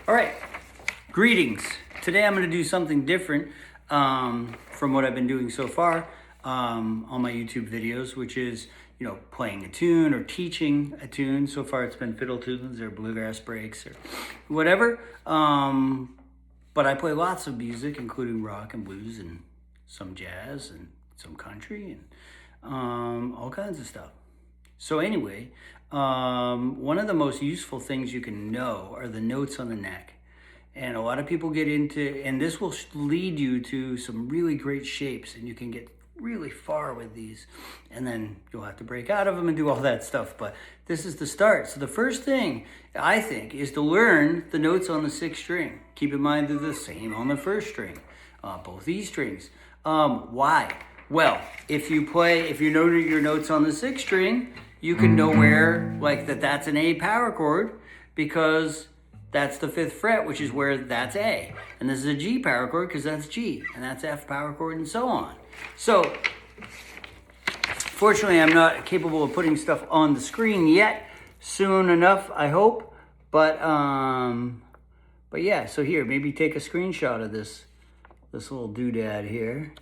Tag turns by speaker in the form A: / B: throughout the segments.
A: All right, greetings. Today I'm going to do something different from what I've been doing so far on my YouTube videos, which is, playing a tune or teaching a tune. So far it's been fiddle tunes or bluegrass breaks or whatever. But I play lots of music, including rock and blues and some jazz and some country and all kinds of stuff. So anyway, one of the most useful things you can know are the notes on the neck. And a lot of people get into, and this will lead you to some really great shapes, and you can get really far with these. And then you'll have to break out of them and do all that stuff. But this is the start. So the first thing, I think, is to learn the notes on the sixth string. Keep in mind they're the same on the first string, both these strings. Why? Well, if you know your notes on the sixth string, you can know where, that's an A power chord, because that's the 5th fret, which is where that's A. And this is a G power chord because that's G, and that's F power chord, and so on. So, fortunately, I'm not capable of putting stuff on the screen yet. Soon enough, I hope. But yeah, so here, maybe take a screenshot of this little doodad here.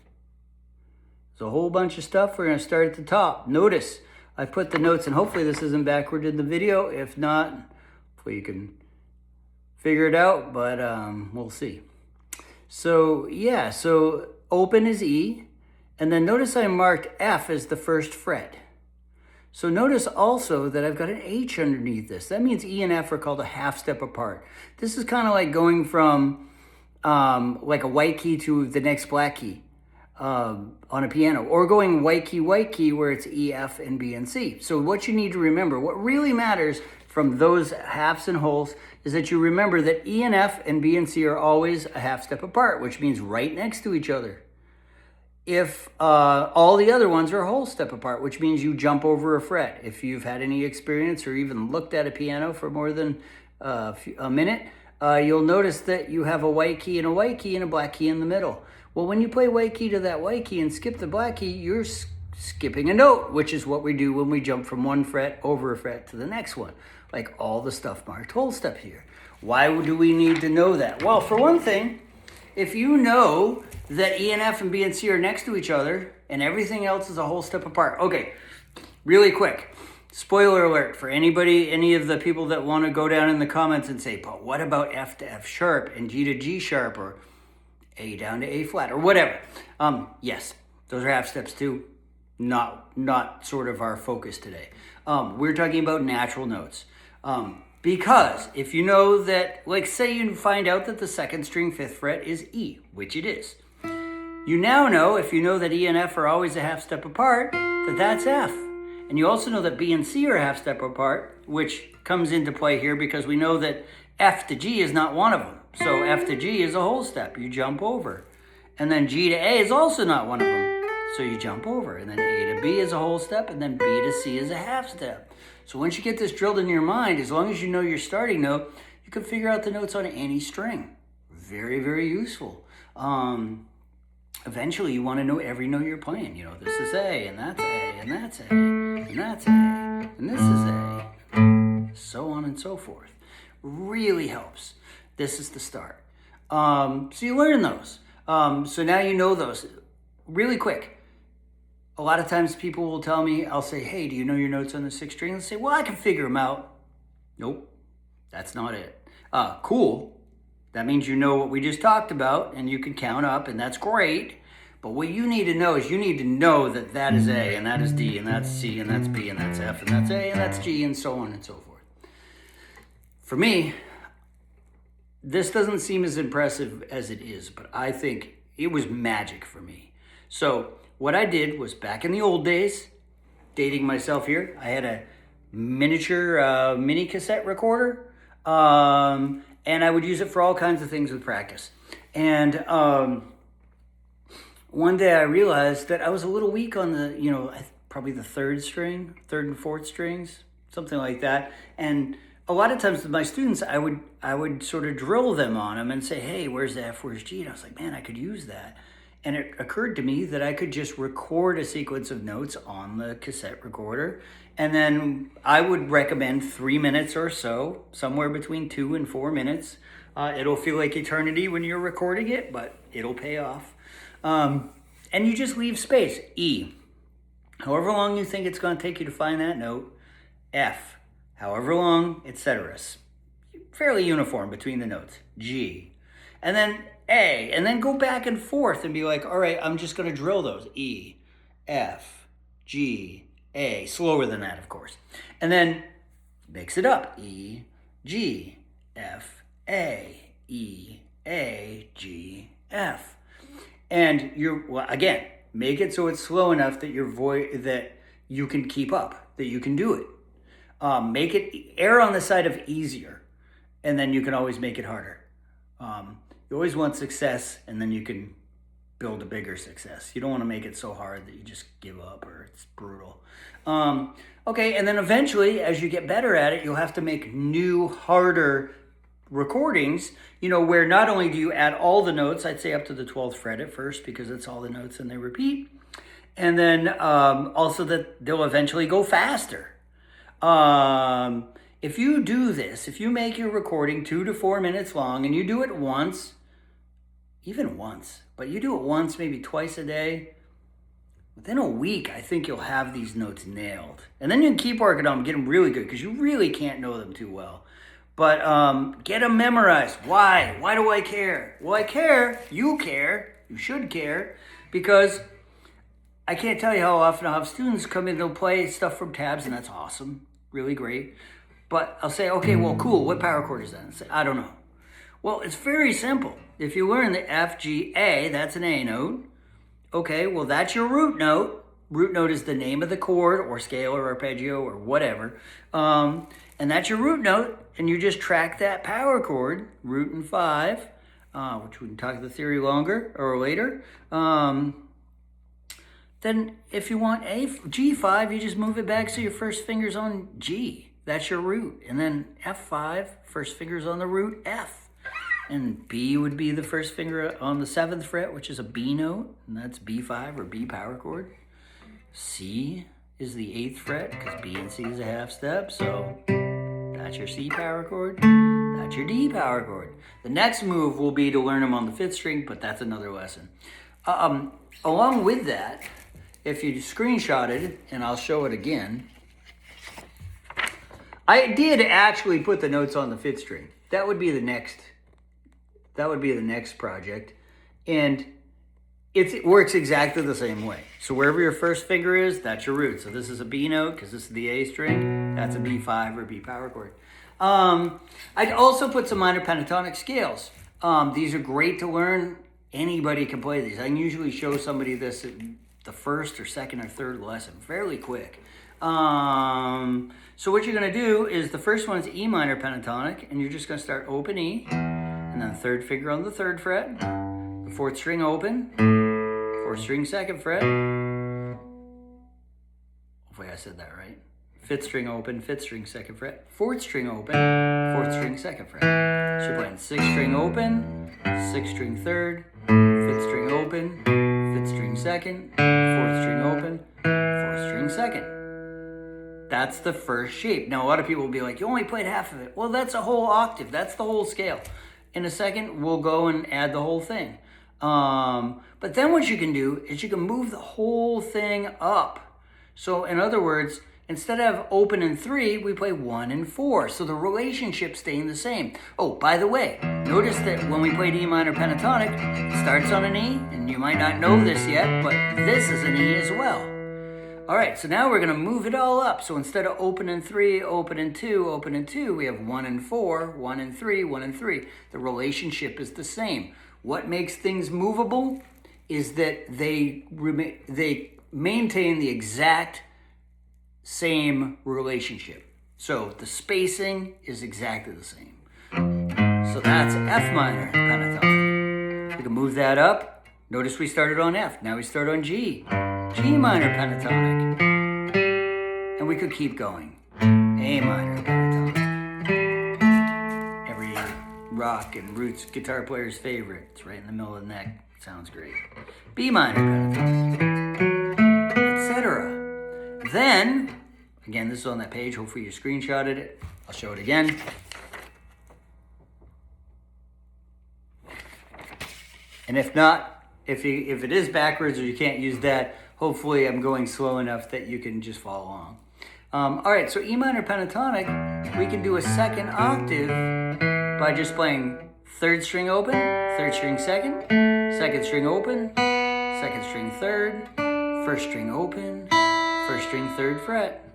A: There's a whole bunch of stuff. We're going to start at the top. Notice, I put the notes, and hopefully this isn't backward in the video. If not, hopefully you can figure it out, but we'll see. So yeah, so open is E, and then notice I marked F as the 1st fret. So notice also that I've got an H underneath this. That means E and F are called a half step apart. This is kind of like going from like a white key to the next black key on a piano, or going white key where it's E, F, and B, and C. So what you need to remember, what really matters from those halves and wholes, is that you remember that E and F and B and C are always a half step apart, which means right next to each other. If all the other ones are a whole step apart, which means you jump over a fret. If you've had any experience or even looked at a piano for more than a minute, you'll notice that you have a white key and a white key and a black key in the middle. Well, when you play white key to that white key and skip the black key, you're skipping a note, which is what we do when we jump from one fret over a fret to the next one, like all the stuff marked whole step here. Why do we need to know that? Well, for one thing, if you know that E and F and B and C are next to each other and everything else is a whole step apart. Okay, really quick, spoiler alert for any of the people that want to go down in the comments and say, but what about F to F sharp and G to G sharp or A down to A flat or whatever? Yes, those are half steps too. Not sort of our focus today. We're talking about natural notes. Because if you know that, like say you find out that the 2nd string 5th fret is E, which it is. You now know, if you know that E and F are always a half step apart, that that's F. And you also know that B and C are a half step apart, which comes into play here because we know that F to G is not one of them. So F to G is a whole step, you jump over. And then G to A is also not one of them, so you jump over. And then A to B is a whole step, and then B to C is a half step. So once you get this drilled in your mind, as long as you know your starting note, you can figure out the notes on any string. Very, very useful. Eventually, you want to know every note you're playing. This is A, and that's A, and that's A, and that's A, and this is A, so on and so forth. Really helps. This is the start. So you learn those. So now you know those. Really quick. A lot of times people will tell me, I'll say, hey, do you know your notes on the 6th string? They'll say, well, I can figure them out. Nope, that's not it. Cool. That means you know what we just talked about and you can count up, and that's great. But what you need to know is you need to know that that is A, and that is D, and that's C, and that's B, and that's F, and that's A, and that's G, and so on and so forth. For me, this doesn't seem as impressive as it is, but I think it was magic for me. So what I did was, back in the old days, dating myself here, I had a miniature mini cassette recorder, and I would use it for all kinds of things with practice. And one day I realized that I was a little weak on the, probably the 3rd string, 3rd and 4th strings, something like that. And a lot of times with my students, I would sort of drill them on them and say, hey, where's the F, where's G? And I was like, man, I could use that. And it occurred to me that I could just record a sequence of notes on the cassette recorder And then I would recommend 3 minutes or so, somewhere between 2 and 4 minutes. It'll feel like eternity when you're recording it, but it'll pay off. And you just leave space. E, however long you think it's going to take you to find that note. F, however long, etc. Fairly uniform between the notes. G, and then A, and then go back and forth and be like, all right, I'm just going to drill those. E, F, G, A, slower than that, of course. And then mix it up. E, G, F, A, E, A, G, F. And again, make it so it's slow enough that that you can keep up, that you can do it. Make it err on the side of easier, and then you can always make it harder. You always want success, and then you can build a bigger success. You don't want to make it so hard that you just give up or it's brutal. Okay, and then eventually, as you get better at it, you'll have to make new, harder recordings, where not only do you add all the notes, I'd say up to the 12th fret at first, because it's all the notes and they repeat. And then also that they'll eventually go faster. If you do this, if you make your recording 2 to 4 minutes long and you do it once, even once, but you do it once, maybe twice a day, within a week, I think you'll have these notes nailed. And then you can keep working on them, get them really good, because you really can't know them too well. But get them memorized. Why? Why do I care? Well, I care. You care. You should care. Because I can't tell you how often I'll have students come in, they'll play stuff from tabs, and that's awesome. Really great. But I'll say, okay, well, cool. What power chord is that? And say, I don't know. Well, it's very simple. If you learn the F, G, A, that's an A note. Okay, well, that's your root note. Root note is the name of the chord or scale or arpeggio or whatever. And that's your root note. And you just track that power chord, root and 5, which we can talk the theory longer or later. Then if you want G5, you just move it back so your first finger's on G. That's your root. And then F5, first finger's on the root, F. And B would be the first finger on the 7th fret, which is a B note, and that's B5 or B power chord. C is the 8th fret, because B and C is a half step, so that's your C power chord, that's your D power chord. The next move will be to learn them on the 5th string, but that's another lesson. Along with that, if you screenshotted, and I'll show it again, I did actually put the notes on the 5th string. That would be the next project. And it works exactly the same way. So wherever your first finger is, that's your root. So this is a B note, because this is the A string. That's a B5 or B power chord. I'd also put some minor pentatonic scales. These are great to learn. Anybody can play these. I can usually show somebody this at the first or second or third lesson, fairly quick. So what you're going to do is the first one is E minor pentatonic, and you're just going to start open E, and then 3rd finger on the 3rd fret, the 4th string open, 4th string 2nd fret. Hopefully I said that right. 5th string open, 5th string 2nd fret, 4th string open, 4th string 2nd fret. So you're playing 6th string open, 6th string 3rd, 5th string open, 5th string 2nd, 4th string open, 4th string 2nd. That's the first shape. Now, a lot of people will be like, you only played half of it. Well, that's a whole octave. That's the whole scale. In a second, we'll go and add the whole thing. But then what you can do is you can move the whole thing up. So in other words, instead of open and 3, we play 1 and 4. So the relationship's staying the same. Oh, by the way, notice that when we played E minor pentatonic, it starts on an E, and you might not know this yet, but this is an E as well. All right, so now we're going to move it all up. So instead of open and 3, open and 2, open and 2, we have 1 and 4, 1 and 3, 1 and 3. The relationship is the same. What makes things movable is that they maintain the exact same relationship. So the spacing is exactly the same. So that's F minor pentatonic. We can move that up. Notice we started on F. Now we start on G. G minor pentatonic. And we could keep going. A minor pentatonic. Every rock and roots guitar player's favorite. It's right in the middle of the neck. Sounds great. B minor pentatonic. Etc. Then, Again, this is on that page. Hopefully you screenshotted it. I'll show it again. And if not, if it is backwards or you can't use that, hopefully I'm going slow enough that you can just follow along. All right, so E minor pentatonic, we can do a second octave by just playing third string open, third string second, second string open, second string third, first string open, first string third fret.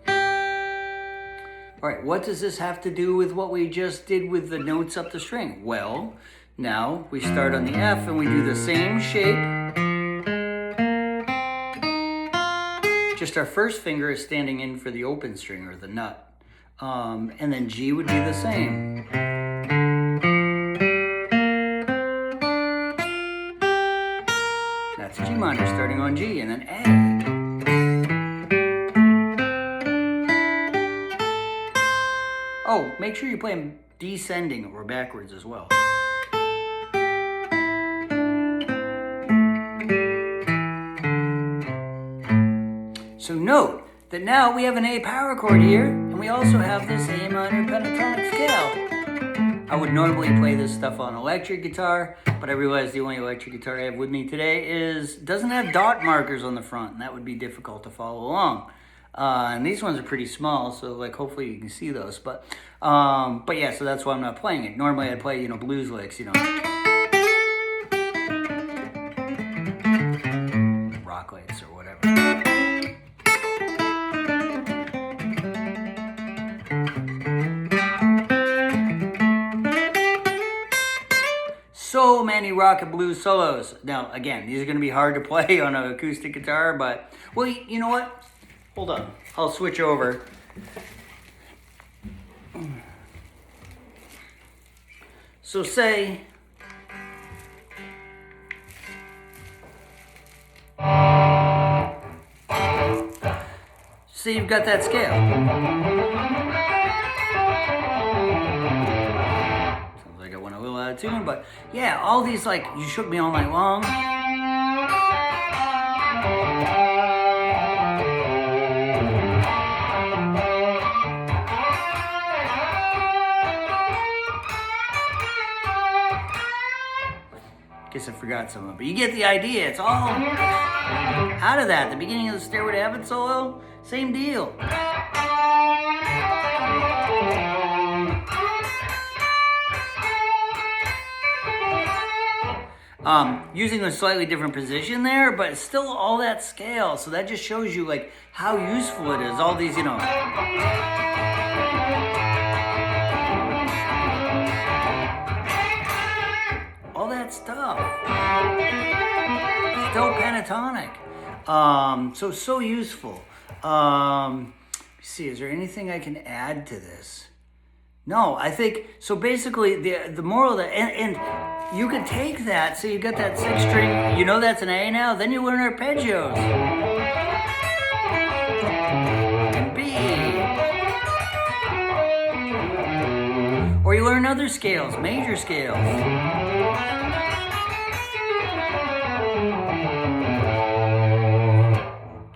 A: All right, what does this have to do with what we just did with the notes up the string? Well, now we start on the F and we do the same shape. Just our first finger is standing in for the open string or the nut. And then G would be the same. That's G minor starting on G, and then A. Oh, make sure you play them descending or backwards as well. So note that now we have an A power chord here, and we also have this A minor pentatonic scale. I would normally play this stuff on electric guitar, but I realized the only electric guitar I have with me today doesn't have dot markers on the front, and that would be difficult to follow along. And these ones are pretty small, so like hopefully you can see those. But yeah, so that's why I'm not playing it. Normally I'd play, blues licks, rock licks or whatever. So many rock and blues solos. Now, again, these are going to be hard to play on an acoustic guitar, but, well, you know what? Hold on. I'll switch over. So say, you've got that scale. Sounds like I went a little out of tune, but yeah, all these, like, You Shook Me All Night Long. Guess I forgot some of it, but you get the idea. It's all out of that. The beginning of the Stairway to Heaven solo, same deal. Using a slightly different position there, but it's still all that scale. So that just shows you like how useful it is. All these, all that stuff. Still pentatonic. So useful. Let's see, is there anything I can add to this? No, I think, so basically the moral of that, and you can take that, so you got that sixth string, that's an A now, then you learn arpeggios. And B. Or you learn other scales, major scales.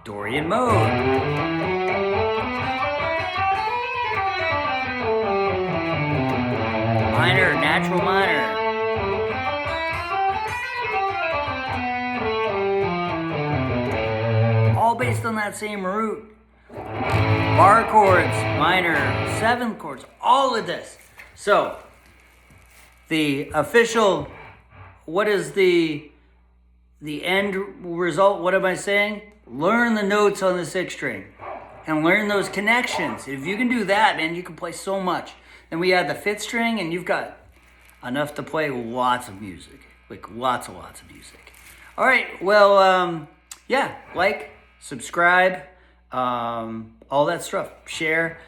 A: Dorian mode. Minor, natural minor. All based on that same root. Bar chords, minor, seventh chords, all of this. So, the official, what is the end result? What am I saying? Learn the notes on the sixth string and learn those connections. If you can do that, man, you can play so much. Then we add the fifth string, and you've got enough to play lots of music, like lots of music. All right, well, yeah, like, subscribe, all that stuff. Share,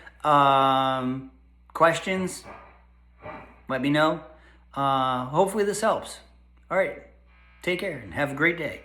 A: questions, let me know. Hopefully this helps. All right, take care and have a great day.